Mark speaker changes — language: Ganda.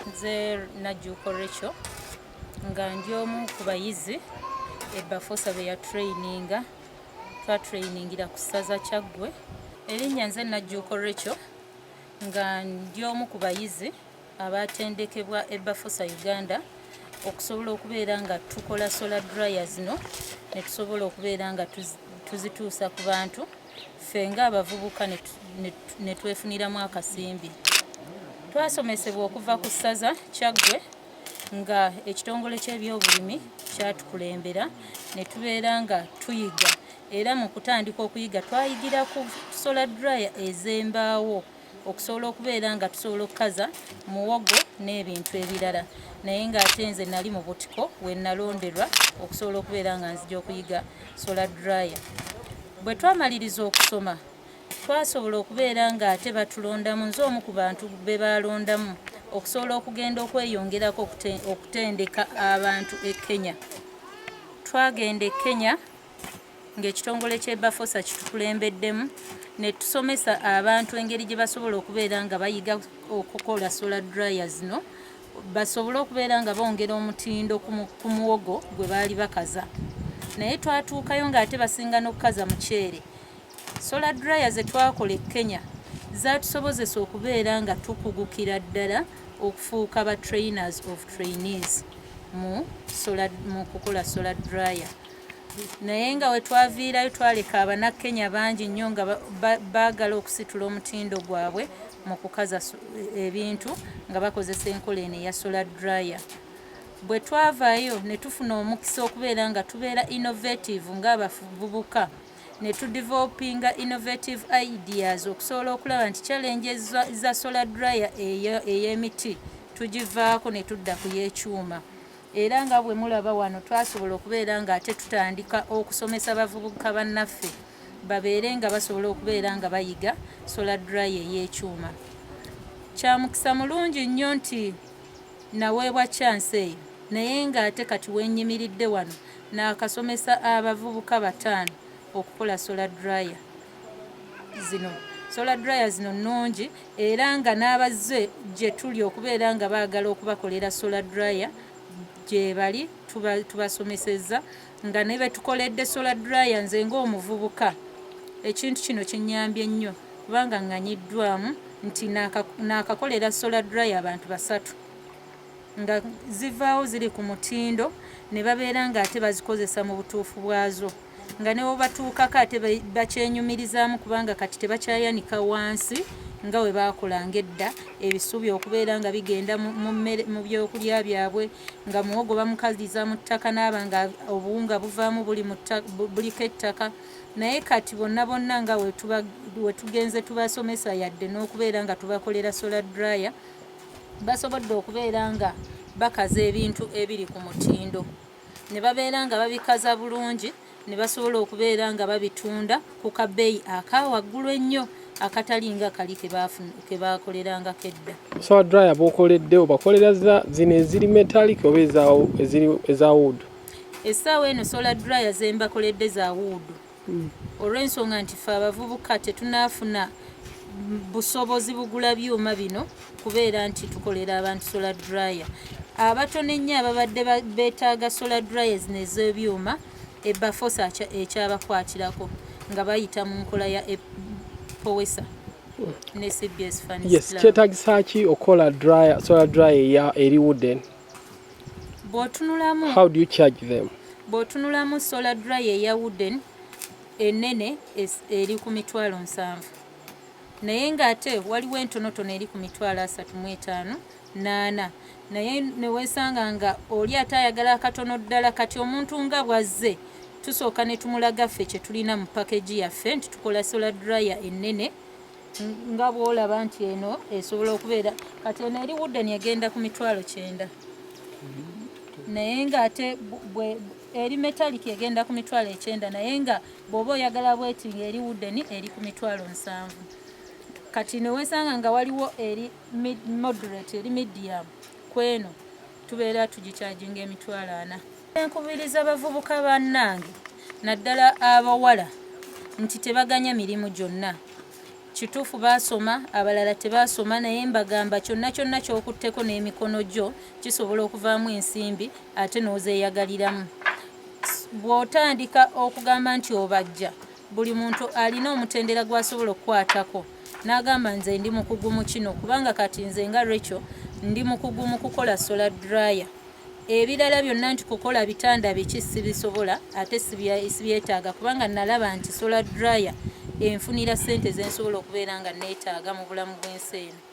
Speaker 1: Nze Najjuuko Rachel nga ndi omu ku bayizi Bafosa be yatraininga twatrainingira ku ssaza Kyaggwe. Erinnya nze Najjuuko Rachel nga ndi omu ku bayizi abatendekebwa Bafosa Uganda okusobola okubeera nga tukola solar dryer zino ne tusobola okubeera nga tuzituusa ku bantu ffe ng'abavubuka ne twefuniramu akasimbi. Twasomesebwa okuva ku ssaza Kyaggwe nga ekitongole ky'ebyobulimi kyatukulembera ne tubeera nga tuyiga, era mu kutandika okuyiga twayigira ku solar dryer ez'embaawo okusobola okubeera nga tusobola okukaza muwogo n'ebintu ebirala, naye ng'ate nze nali mu butiko we nalonderwa okusobola okubeera nga nzija okuyiga solar dryer. Bwe twamaliriza okusoma twasobola okubeera nga ate batulondamu, nze omu ku bantu be balondamu okusobola okugenda okweyongerako okutendeka abantu e Kenya. Twagenda e Kenya ng'ekitongole ky'e Bafosa kitukulembeddemu ne tusomesa abantu engeri gye basobola okubeera nga bayiga okukola solar dryer zino, basobole okubeera nga bongera omutindo ku muwogo gwe baali bakaza. Naye twatuukayo ng'ate basinga n'okukaza muceere. Solar dryer ze twakola e Kenya zaatusobozesa okubeera nga tukugukira ddala okufuuka ba trainers of trainees mu kukola solar dryer. Naye nga we twaviirayo twaleka Abannakenya bangi nnyo nga baagala okusitula omutindo gwabwe mu kukaza ebintu nga bakozesa enkola eno eya solar dryer. Bwe twavaayo ne tufuna omukisa okubeera nga tubeera innovative ng'abavubuka ne tudevelopinga innovative ideas okusobola okulaba nti challenge za solar dryer ey'emiti tugivaako ne tudda ku y'ekyuma. Era nga bwe mulaba wano twasobola okubeera nga ate tutandika okusomesa abavubuka bannaffe babeere nga basobola okubeera nga bayiga solar dryer ey'ekyuma. Kya mukisa mulungi nnyo nti naweebwa chance eyo, naye ng'ate kati wennyimiridde wano n'akasomesa abavubuka 5 okukola solar dryer zino. Solar dryer zino nnungi era nga n'abazze gye tuli okubeera nga baagala okubakolera solar dryer gye bali tubasomesezza nga ne be tukoledde solar dryer nze ng'omuvubuka ekintu kino kinnyambye nnyo kubanga ŋŋanyiddwamu nti naakakolera solar dryer abantu 3 nga zivaawo ziri ku mutindo ne babeera ng'ate bazikozesa mu butuufu bwazo, nga ne bwebatuukako ate bakyenyumirizaamu kubanga kati tebakyayanika wansi nga we baakolanga edda ebisubi okubeera nga bigenda mu byokulya byabwe, nga muwogo bamukaliza mu ttaka n'aba nga obuwunga buvaamu buliko ettaka. Naye kati bonna nga we tugenze tubasomesa yadde n'okubeera nga tubakolera solar dryer, basobodde okubeera nga bakaza ebintu ebiri ku mutindo ne babeera nga babikaza bulungi ne basobola okubeera nga babitunda ku kabeeyi akawaggulu ennyo akatali nga kali ke baakolerangako edda.
Speaker 2: Solar dryer bw'okoledde obakolera zino eziri metallic oba eza wood?
Speaker 1: Essaawa eno solar dryer ze mbakoledde za wood. Olw'ensonga nti ffe abavubuka tetunaafuna busobozi bugula byuma bino kubeera nti tukolera abantu solar dryer. Abatono ennyo ababadde beetaaga solar dryer zino ez'ebyuma Bafosa ekyabakwatirako nga bayita mu nkola ya Powesa ne CBS Funds.
Speaker 2: Yes, kyetaagisa ki okola solar dryer eri wooden?
Speaker 1: Bw'otunulamu,
Speaker 2: how do you charge them?
Speaker 1: Bw'otunulamu solar dryer eya wooden ennene eri ku $7,000, naye ng'ate waliwo entonotono eri ku $35,800. Naye ne weesanga nga oli ate ayagala akatono ddala, kati omuntu nga bwazze tusooka ne tumulaga ffe kye tulina mu package yaffe nti tukola solar dryer ennene nga bw'olaba nti eno esobola okubeera kati eno eri wooden egenda ku $9,000, naye ng'ate eri metallic egenda ku $9,000, naye nga bw'oba oyagala bweti ng'eri wooden eri ku $7,000. Kati ne weesanga nga waliwo eri moderate eri medium, kweno tubeera tugikyajinga $40,000. Enkubiriza abavubuka bannange naddala abawala nti tebaganya mirimu gyonna. kituufu baasoma abalala tebaasoma naye mbagamba kyonna kyonna ky'okutteko n'emikono gyo kisobola okuvaamu ensimbi ate n'ozeeyagaliramu. Bw'otandika okugamba nti obajja buli muntu alina omutendera gw'asobola okukwatako n'agamba nze ndi mukugu mu kino kubanga kati nze nga Rachel ndi mukugu mu kukola solar dryer. Ebirala byonna nti kukola bitanda biki sibisobola ate sibyetaaga kubanga nalaba nti solar dryer enfunira ssente ze nsobola okubeera nga neetaaga mu bulamu bw'ensi eno.